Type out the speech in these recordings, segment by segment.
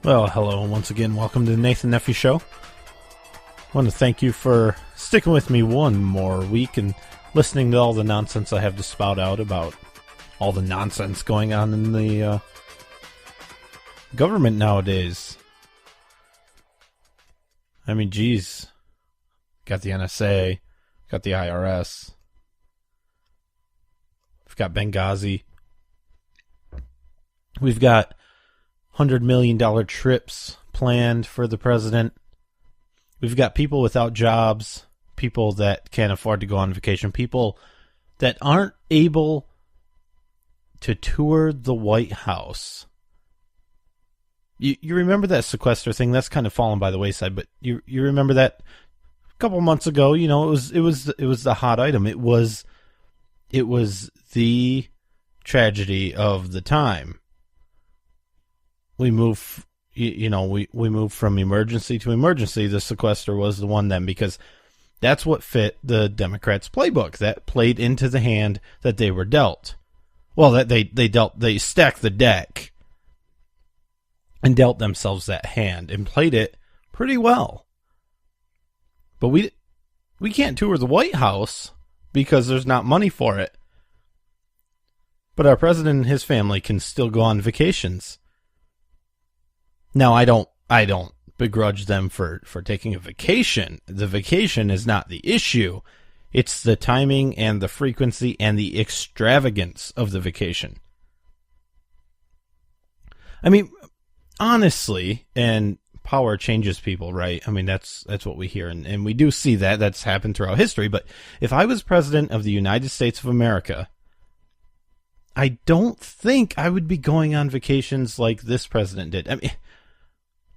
Well, hello, and once again, welcome to the Nathan Nephew Show. I want to thank you for sticking with me one more week and listening to all the nonsense I have to spout out about all the nonsense going on in the government nowadays. I mean, geez. Got the NSA, got the IRS, we've got Benghazi, we've got $100 million trips planned for the president. We've got people without jobs, people that can't afford to go on vacation, people that aren't able to tour the White House. You remember that sequester thing? That's kind of fallen by the wayside, but you remember that a couple months ago? You know, it was the hot item. It was the tragedy of the time. We move, we moved from emergency to emergency. The sequester was the one then, because that's what fit the Democrats' playbook. That played into the hand that they were dealt. Well, that they stacked the deck and dealt themselves that hand and played it pretty well. But we can't tour the White House because there's not money for it. But our president and his family can still go on vacations. Now, I don't begrudge them for taking a vacation. The vacation is not the issue. It's the timing and the frequency and the extravagance of the vacation. I mean, honestly, and power changes people, right? I mean, that's what we hear, and we do see that. That's happened throughout history. But if I was president of the United States of America, I don't think I would be going on vacations like this president did. I mean,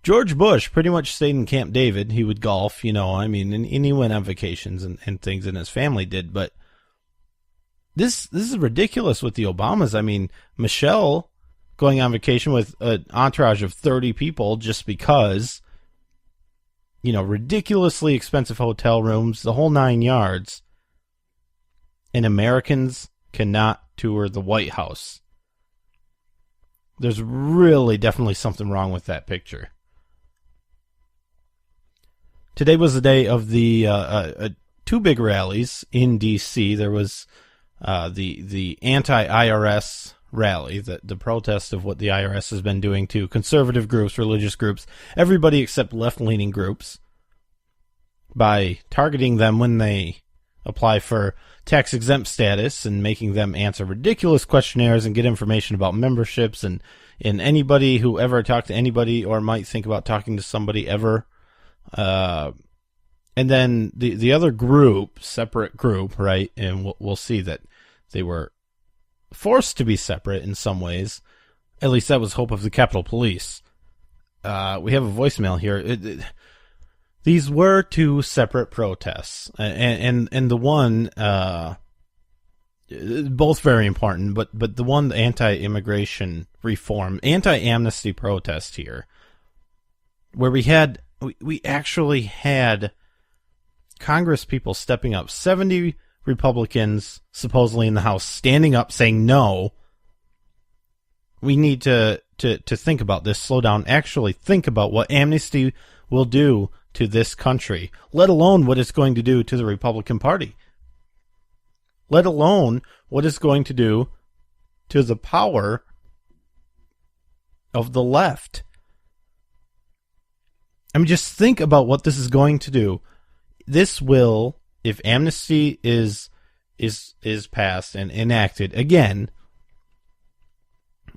George Bush pretty much stayed in Camp David. He would golf, and he went on vacations and things, and his family did. But this is ridiculous with the Obamas. I mean, Michelle going on vacation with an entourage of 30 people just because, ridiculously expensive hotel rooms, the whole 9 yards. And Americans cannot tour the White House. There's really definitely something wrong with that picture. Today was the day of the two big rallies in D.C. There was the anti-IRS rally, the protest of what the IRS has been doing to conservative groups, religious groups, everybody except left-leaning groups, by targeting them when they apply for tax-exempt status and making them answer ridiculous questionnaires and get information about memberships and anybody who ever talked to anybody or might think about talking to somebody ever. And then the other group, separate group, right? And we'll see that they were forced to be separate in some ways. At least that was hope of the Capitol Police. We have a voicemail here. These were two separate protests, and the one, both very important, but the one, the anti-immigration reform, anti-amnesty protest here, where we actually had Congress people stepping up, 70 Republicans supposedly in the House standing up saying no. We need to think about this, slow down, actually think about what amnesty will do to this country, let alone what it's going to do to the Republican Party, let alone what it's going to do to the power of the left. I mean, just think about what this is going to do. This will, if amnesty is passed and enacted again,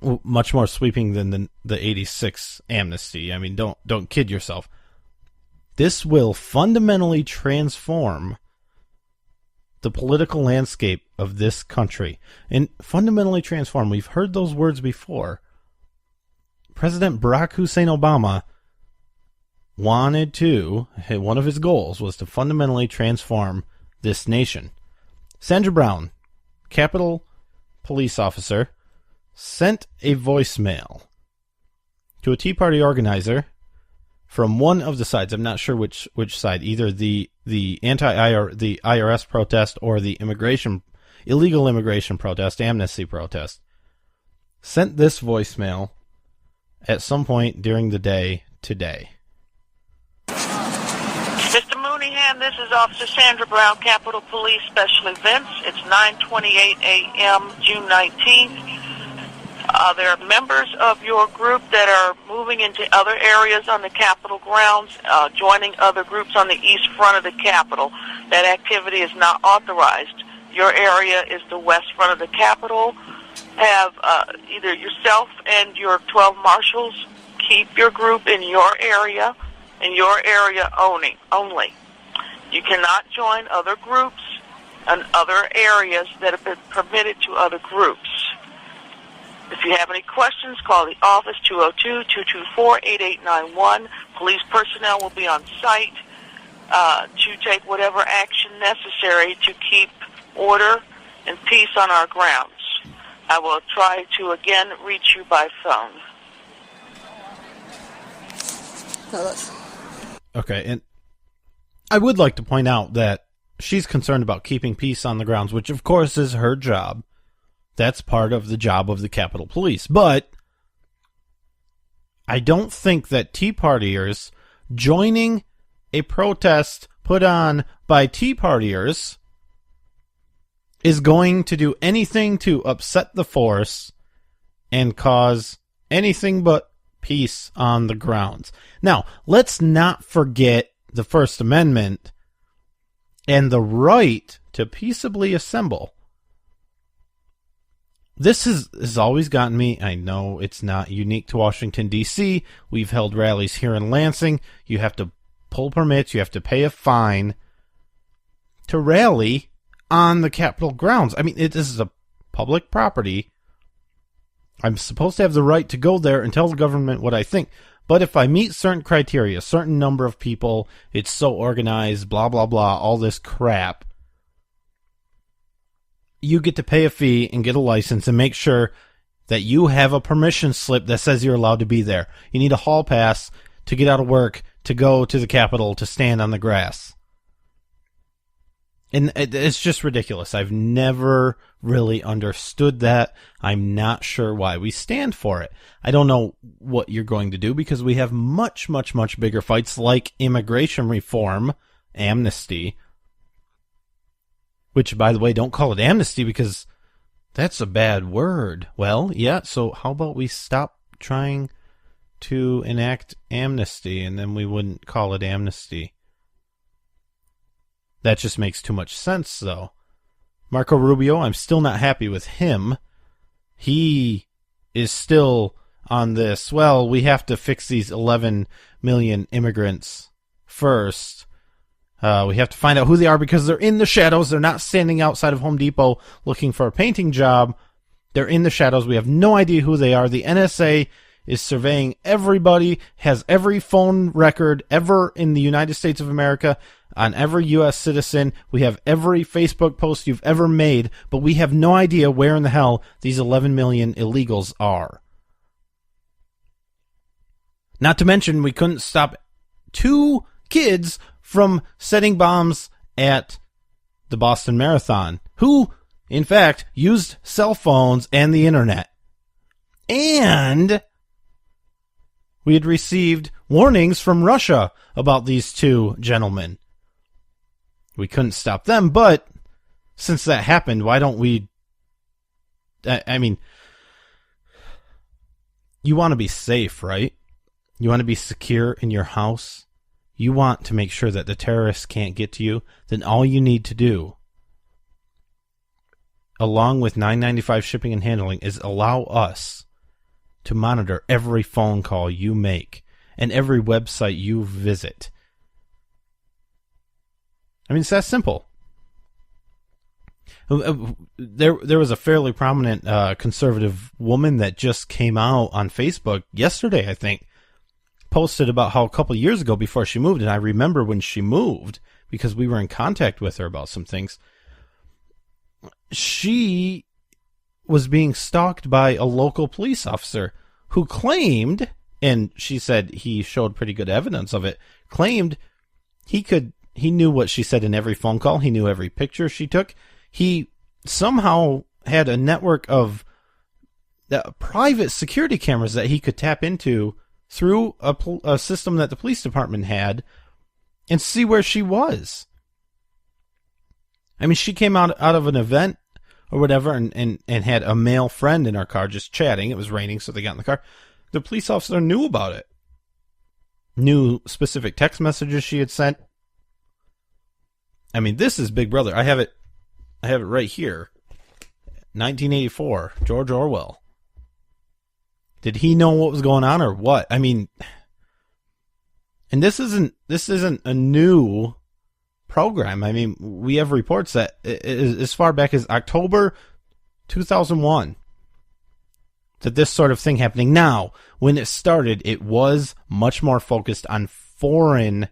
much more sweeping than the 86 amnesty. I mean, don't kid yourself. This will fundamentally transform the political landscape of this country. And fundamentally transform. We've heard those words before. President Barack Hussein Obama wanted to, one of his goals was to fundamentally transform this nation. Sandra Brown, Capitol police officer, sent a voicemail to a Tea Party organizer from one of the sides. I'm not sure which side, either the IRS protest or the illegal immigration protest, amnesty protest. Sent this voicemail at some point during the day today. Mr. Mooneyham, this is Officer Sandra Brown, Capitol Police Special Events. It's 9:28 a.m., June 19th. There are members of your group that are moving into other areas on the Capitol grounds, joining other groups on the east front of the Capitol. That activity is not authorized. Your area is the west front of the Capitol. Have either yourself and your 12 marshals keep your group in your area, only. You cannot join other groups and other areas that have been permitted to other groups. If you have any questions, call the office, 202-224-8891. Police personnel will be on site to take whatever action necessary to keep order and peace on our grounds. I will try to again reach you by phone. Okay, and I would like to point out that she's concerned about keeping peace on the grounds, which of course is her job. That's part of the job of the Capitol Police. But I don't think that Tea Partiers joining a protest put on by Tea Partiers is going to do anything to upset the force and cause anything but peace on the grounds. Now, let's not forget the First Amendment and the right to peaceably assemble. This has always gotten me. I know it's not unique to Washington, D.C. We've held rallies here in Lansing. You have to pull permits. You have to pay a fine to rally on the Capitol grounds. I mean, this is a public property. I'm supposed to have the right to go there and tell the government what I think. But if I meet certain criteria, a certain number of people, it's so organized, blah, blah, blah, all this crap, you get to pay a fee and get a license and make sure that you have a permission slip that says you're allowed to be there. You need a hall pass to get out of work, to go to the Capitol, to stand on the grass. And it's just ridiculous. I've never really understood that. I'm not sure why we stand for it. I don't know what you're going to do because we have much, much, much bigger fights like immigration reform, amnesty, which, by the way, don't call it amnesty because that's a bad word. Well, yeah, so how about we stop trying to enact amnesty and then we wouldn't call it amnesty? That just makes too much sense, though. Marco Rubio, I'm still not happy with him. He is still on this, well, we have to fix these 11 million immigrants first. We have to find out who they are because they're in the shadows. They're not standing outside of Home Depot looking for a painting job. They're in the shadows. We have no idea who they are. The NSA is surveying everybody, has every phone record ever in the United States of America on every U.S. citizen. We have every Facebook post you've ever made, but we have no idea where in the hell these 11 million illegals are. Not to mention, we couldn't stop 2 kids from setting bombs at the Boston Marathon, who, in fact, used cell phones and the internet. And we had received warnings from Russia about these 2 gentlemen. We couldn't stop them, but since that happened, why don't we... I mean, you want to be safe, right? You want to be secure in your house. You want to make sure that the terrorists can't get to you. Then all you need to do, along with $9.95 shipping and handling, is allow us to monitor every phone call you make and every website you visit. I mean, it's that simple. There was a fairly prominent conservative woman that just came out on Facebook yesterday, I think, posted about how a couple years ago before she moved, and I remember when she moved because we were in contact with her about some things, she was being stalked by a local police officer who claimed, and she said he showed pretty good evidence of it, claimed he knew what she said in every phone call, he knew every picture she took, he somehow had a network of private security cameras that he could tap into through a system that the police department had and see where she was. I mean, she came out of an event or whatever and had a male friend in her car just chatting. It was raining, so they got in the car. The police officer knew about it. Knew specific text messages she had sent. I mean, this is Big Brother. I have it right here. 1984, George Orwell. Did he know what was going on or what? I mean, and this isn't a new program. I mean, we have reports that as far back as October 2001 that this sort of thing happening. Now, when it started, it was much more focused on foreign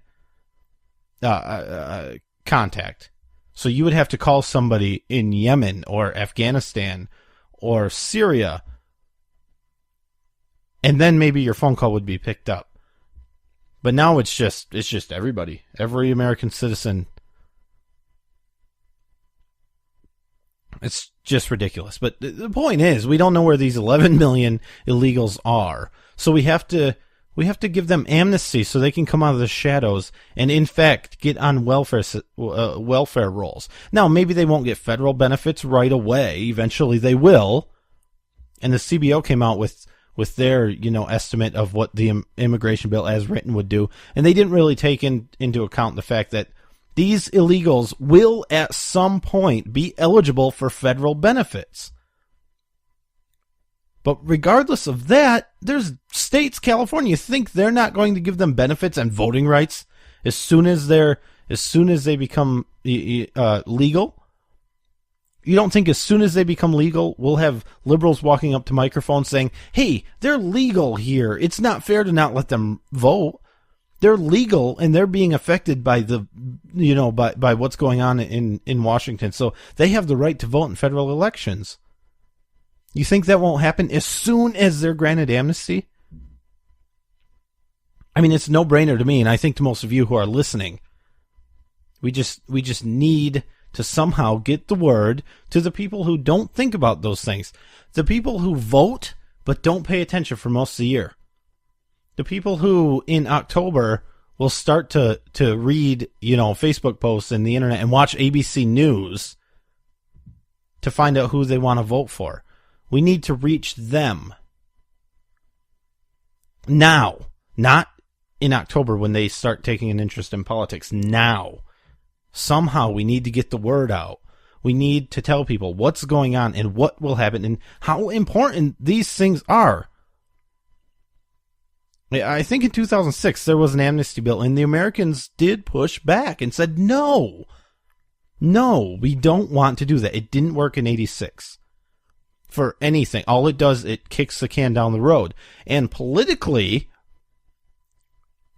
contact. So you would have to call somebody in Yemen or Afghanistan or Syria, and then maybe your phone call would be picked up. But now it's just everybody, every American citizen. It's just ridiculous. But the point is, we don't know where these 11 million illegals are. So we have to give them amnesty so they can come out of the shadows and, in fact, get on welfare rolls. Now, maybe they won't get federal benefits right away. Eventually they will. And the CBO came out with their, estimate of what the immigration bill as written would do. And they didn't really take into account the fact that these illegals will at some point be eligible for federal benefits. But regardless of that, there's states, California, think they're not going to give them benefits and voting rights as soon as they become legal. You don't think as soon as they become legal, we'll have liberals walking up to microphones saying, "Hey, they're legal here. It's not fair to not let them vote. They're legal and they're being affected by by what's going on in Washington. So they have the right to vote in federal elections." You think that won't happen as soon as they're granted amnesty? I mean, it's a no-brainer to me, and I think to most of you who are listening. We just need to somehow get the word to the people who don't think about those things. The people who vote but don't pay attention for most of the year. The people who in October will start to read, Facebook posts and the internet and watch ABC News to find out who they want to vote for. We need to reach them now, not in October when they start taking an interest in politics. Now, somehow we need to get the word out. We need to tell people what's going on and what will happen and how important these things are. I think in 2006 there was an amnesty bill and the Americans did push back and said, no, we don't want to do that. It didn't work in 86. For anything. All it does, it kicks the can down the road. And politically,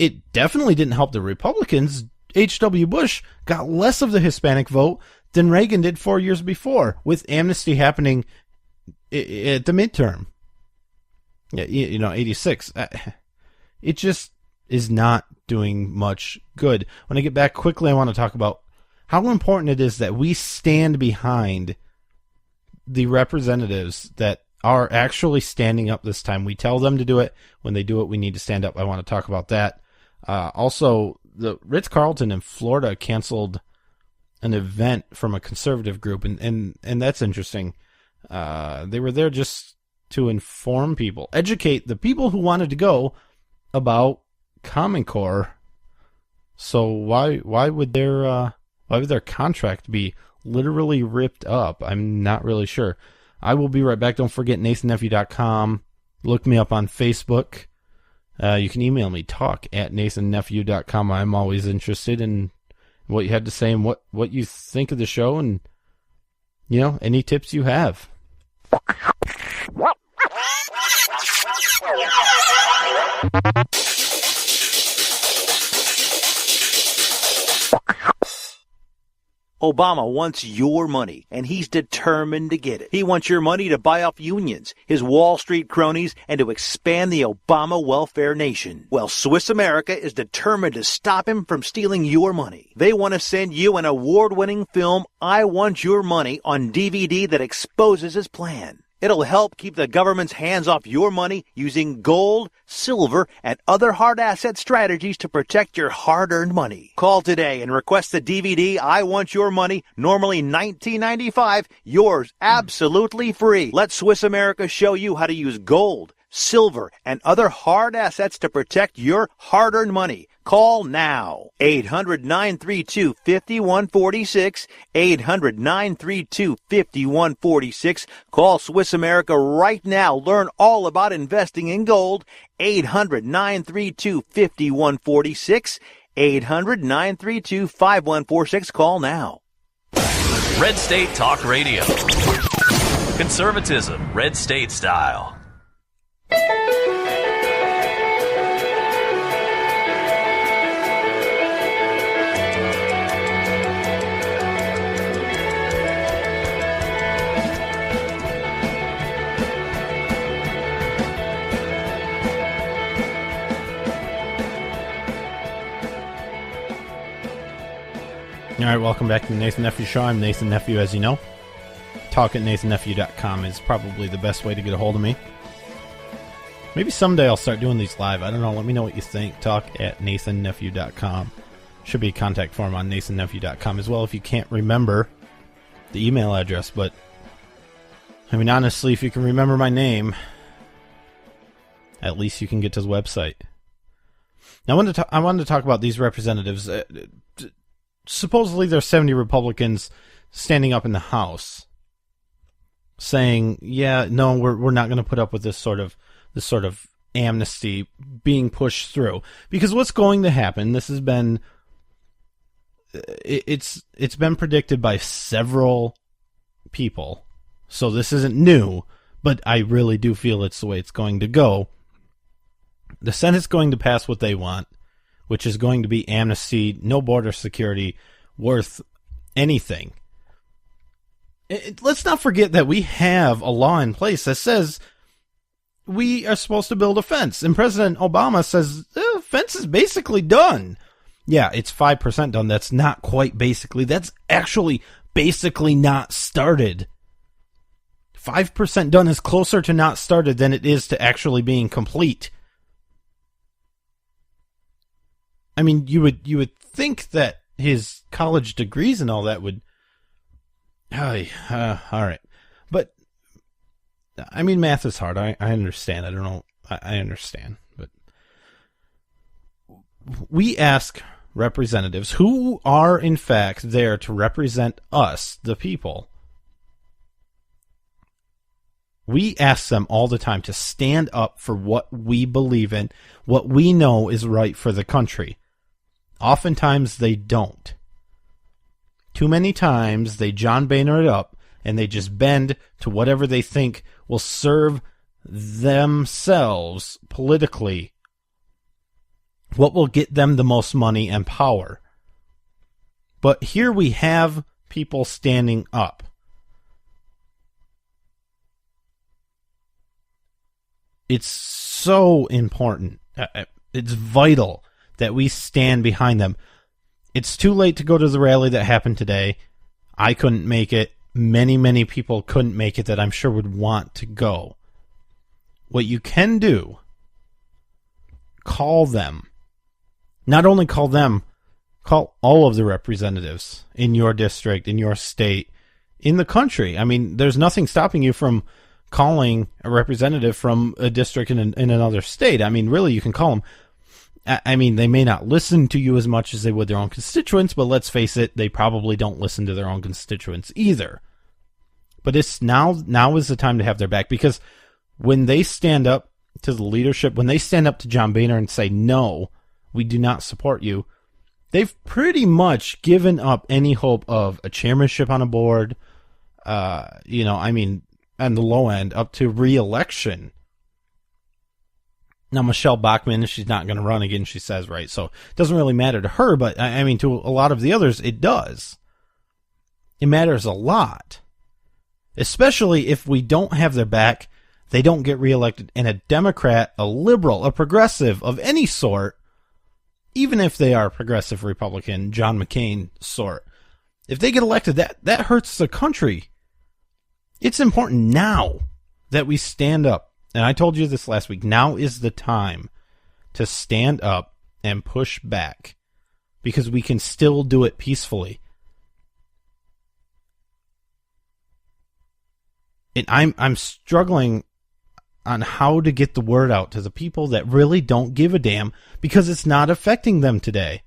it definitely didn't help the Republicans. H.W. Bush got less of the Hispanic vote than Reagan did 4 years before, with amnesty happening at the midterm. 86. It just is not doing much good. When I get back quickly, I want to talk about how important it is that we stand behind the representatives that are actually standing up this time. We tell them to do it. When they do it, we need to stand up. I want to talk about that. Also, the Ritz-Carlton in Florida canceled an event from a conservative group, and that's interesting. They were there just to inform people, educate the people who wanted to go about Common Core. So why would their contract be literally ripped up? I'm not really sure. I will be right back. Don't forget NathanNephew.com. Look me up on Facebook. You can email me, talk@NathanNephew.com. I'm always interested in what you had to say and what you think of the show and, any tips you have. Obama wants your money, and he's determined to get it. He wants your money to buy off unions, his Wall Street cronies, and to expand the Obama welfare nation. Well, Swiss America is determined to stop him from stealing your money. They want to send you an award-winning film, I Want Your Money, on DVD that exposes his plan. It'll help keep the government's hands off your money using gold, silver, and other hard asset strategies to protect your hard-earned money. Call today and request the DVD, I Want Your Money, normally $19.95, yours absolutely free. Let Swiss America show you how to use gold, silver, and other hard assets to protect your hard-earned money. Call now. 800-932-5146. 800-932-5146. Call Swiss America right now. Learn all about investing in gold. 800-932-5146. 800-932-5146. Call now. Red State Talk Radio. Conservatism, Red State style. All right, welcome back to the Nathan Nephew Show. I'm Nathan Nephew, as you know. Talk at nathannephew.com is probably the best way to get a hold of me. Maybe someday I'll start doing these live. I don't know. Let me know what you think. Talk at nathannephew.com. Should be a contact form on nathannephew.com as well if you can't remember the email address. But, I mean, honestly, if you can remember my name, at least you can get to the website. Now, I wanted to talk about these representatives. Supposedly there's 70 Republicans standing up in the House saying, yeah, no, we're not going to put up with this sort of amnesty being pushed through. Because what's going to happen, this has been, it's been predicted by several people. So this isn't new, but I really do feel it's the way it's going to go. The Senate's going to pass what they want, which is going to be amnesty, no border security worth anything. Let's not forget that we have a law in place that says we are supposed to build a fence. And President Obama says the fence is basically done. Yeah, it's 5% done. That's not quite basically. That's actually basically not started. 5% done is closer to not started than it is to actually being complete. I mean, you would think that his college degrees and all that would... all right. But, I mean, math is hard. I understand. I don't know. I understand. But we ask representatives who are, in fact, there to represent us, the people. We ask them all the time to stand up for what we believe in, what we know is right for the country. Oftentimes they don't. Too many times they John Boehner it up and they just bend to whatever they think will serve themselves politically, what will get them the most money and power. But here we have people standing up. It's so important. It's vital that we stand behind them. It's too late to go to the rally that happened today. I couldn't make it. Many, many people couldn't make it that I'm sure would want to go. What you can do, call them. Not only call them, call all of the representatives in your district, in your state, in the country. I mean, there's nothing stopping you from calling a representative from a district in another state. I mean, really, you can call them. I mean, they may not listen to you as much as they would their own constituents, but let's face it, they probably don't listen to their own constituents either. But it's now is the time to have their back, because when they stand up to the leadership, when they stand up to John Boehner and say, no, we do not support you, they've pretty much given up any hope of a chairmanship on a board, on the low end, up to re-election. Now, Michelle Bachmann, she's not going to run again, she says, right? So it doesn't really matter to her, but I mean, to a lot of the others, it does. It matters a lot. Especially if we don't have their back, they don't get reelected, and a Democrat, a liberal, a progressive of any sort, even if they are progressive Republican, John McCain sort, if they get elected, that hurts the country. It's important now. that we stand up. And I told you this last week. Now is the time to stand up and push back, because we can still do it peacefully. And I'm struggling on how to get the word out to the people that really don't give a damn, because it's not affecting them today.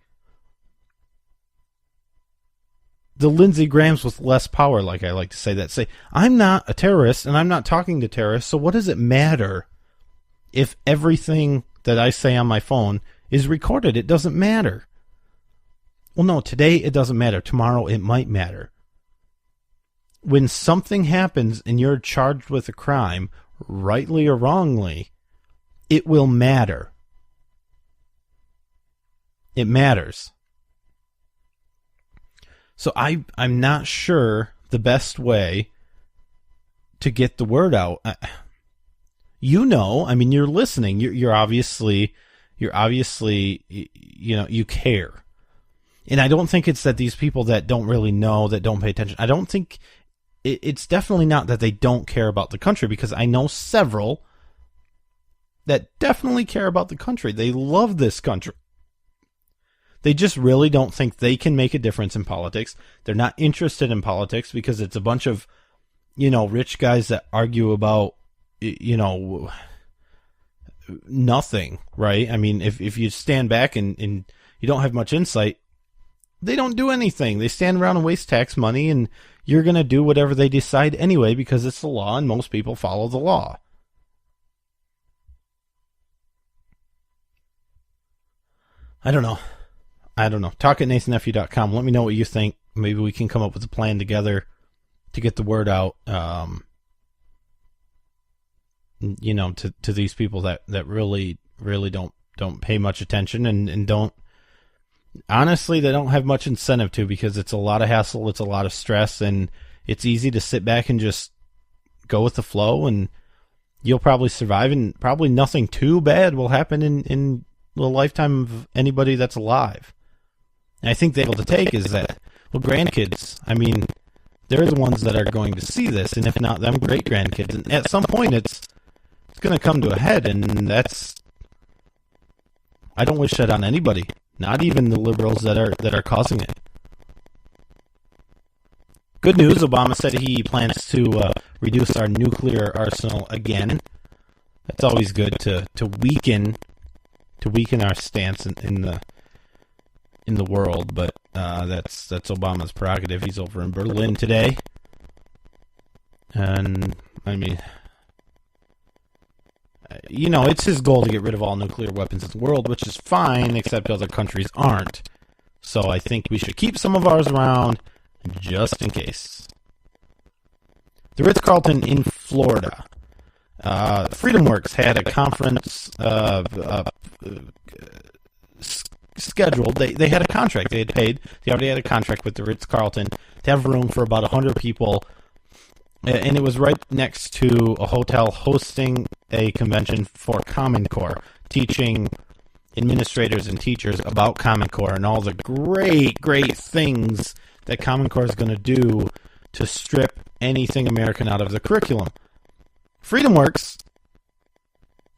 The Lindsey Grahams with less power, like I like to say, that say, I'm not a terrorist and I'm not talking to terrorists, so what does it matter if everything that I say on my phone is recorded? It doesn't matter. Well, no, today it doesn't matter. Tomorrow it might matter. When something happens and you're charged with a crime, rightly or wrongly, it will matter. It matters. So I'm not sure the best way to get the word out. You know, I mean, you're listening. You're obviously, you care. And I don't think it's that these people that don't really know, that don't pay attention. I don't think it's definitely not that they don't care about the country, because I know several that definitely care about the country. They love this country. They just really don't think they can make a difference in politics. They're not interested in politics because it's a bunch of, rich guys that argue about, nothing, right? I mean, if you stand back and you don't have much insight, they don't do anything. They stand around and waste tax money, and you're going to do whatever they decide anyway because it's the law, and most people follow the law. I don't know. Talk at NathanNephew.com. Let me know what you think. Maybe we can come up with a plan together to get the word out, to these people that really don't pay much attention and don't. Honestly, they don't have much incentive to, because it's a lot of hassle, it's a lot of stress, and it's easy to sit back and just go with the flow, and you'll probably survive, and probably nothing too bad will happen in the lifetime of anybody that's alive. And I think they're able to take is that, well, grandkids, I mean, they're the ones that are going to see this, and if not them, great-grandkids. And at some point, it's going to come to a head, and that's... I don't wish that on anybody. Not even the liberals that are causing it. Good news, Obama said he plans to reduce our nuclear arsenal again. That's always good to weaken our stance in the world, but that's Obama's prerogative. He's over in Berlin today. And I mean, it's his goal to get rid of all nuclear weapons in the world, which is fine, except other countries aren't. So I think we should keep some of ours around, just in case. The Ritz-Carlton in Florida. FreedomWorks had a conference scheduled. They had a contract. They had paid. They already had a contract with the Ritz-Carlton to have room for about 100 people. And it was right next to a hotel hosting a convention for Common Core, teaching administrators and teachers about Common Core and all the great things that Common Core is going to do to strip anything American out of the curriculum. FreedomWorks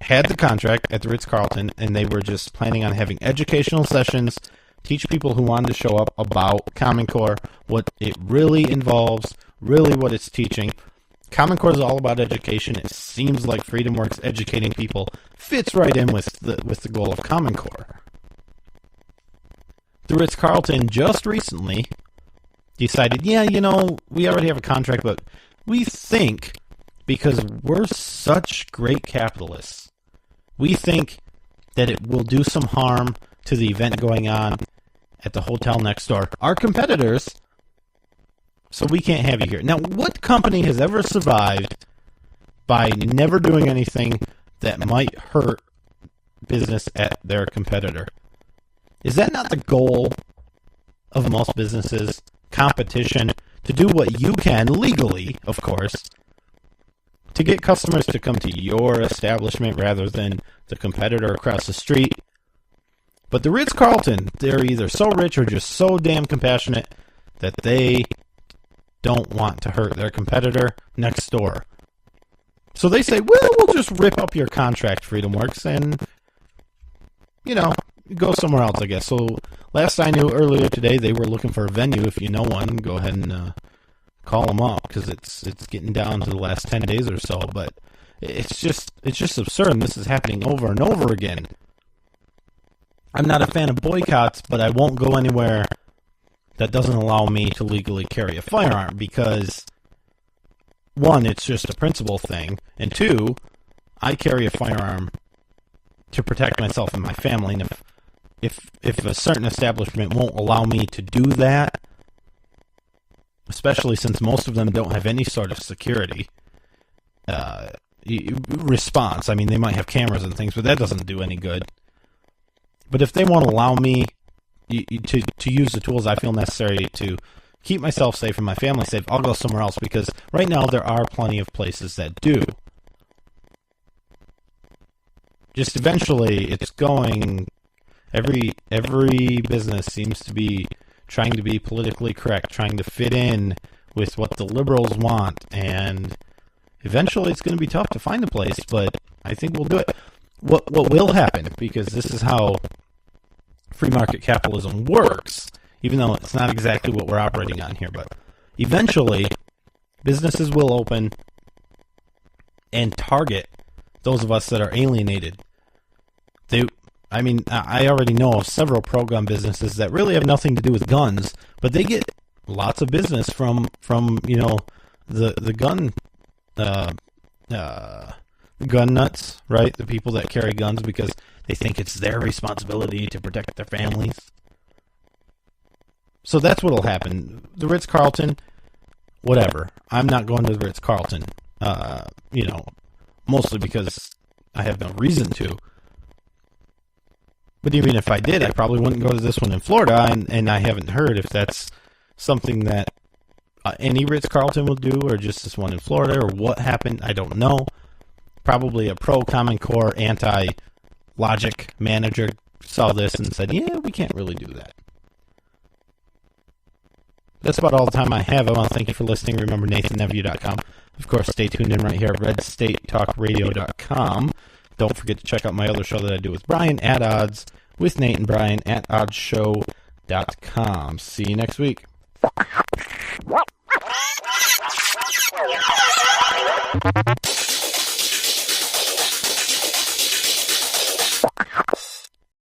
had the contract at the Ritz-Carlton, and they were just planning on having educational sessions, teach people who wanted to show up about Common Core, what it really involves, really what it's teaching. Common Core is all about education. It seems like FreedomWorks educating people fits right in with the goal of Common Core. The Ritz-Carlton just recently decided, we already have a contract, but we think, because we're such great capitalists, we think that it will do some harm to the event going on at the hotel next door. Our competitors... So we can't have you here. Now, what company has ever survived by never doing anything that might hurt business at their competitor? Is that not the goal of most businesses? Competition, to do what you can, legally, of course, to get customers to come to your establishment rather than the competitor across the street. But the Ritz-Carlton, they're either so rich or just so damn compassionate that they don't want to hurt their competitor next door. So they say, well, we'll just rip up your contract, Freedom Works, and, go somewhere else, I guess. So last I knew, earlier today, they were looking for a venue. If you know one, go ahead and call them up, because it's getting down to the last 10 days or so. But it's just absurd. This is happening over and over again. I'm not a fan of boycotts, but I won't go anywhere that doesn't allow me to legally carry a firearm, because, one, it's just a principle thing, and two, I carry a firearm to protect myself and my family, and if a certain establishment won't allow me to do that, especially since most of them don't have any sort of security response. I mean, they might have cameras and things, but that doesn't do any good. But if they won't allow me to use the tools I feel necessary to keep myself safe and my family safe, I'll go somewhere else, because right now there are plenty of places that do. Just eventually, it's going. Every business seems to be trying to be politically correct, trying to fit in with what the liberals want, and eventually it's going to be tough to find a place, but I think we'll do it. What will happen, because this is how free market capitalism works, even though it's not exactly what we're operating on here, but eventually businesses will open and target those of us that are alienated. I already know of several pro-gun businesses that really have nothing to do with guns, but they get lots of business from the gun nuts, right? The people that carry guns because they think it's their responsibility to protect their families. So that's what'll happen. The Ritz-Carlton, whatever. I'm not going to the Ritz-Carlton, mostly because I have no reason to. But even if I did, I probably wouldn't go to this one in Florida, and I haven't heard if that's something that any Ritz-Carlton will do, or just this one in Florida, or what happened. I don't know. Probably a pro-Common Core, anti-logic manager saw this and said, yeah, we can't really do that. That's about all the time I have. I want to thank you for listening. Remember, NathanNephew.com. Of course, stay tuned in right here at RedStateTalkRadio.com. Don't forget to check out my other show that I do with Brian, At Odds, with Nate and Brian, at oddshow.com. See you next week.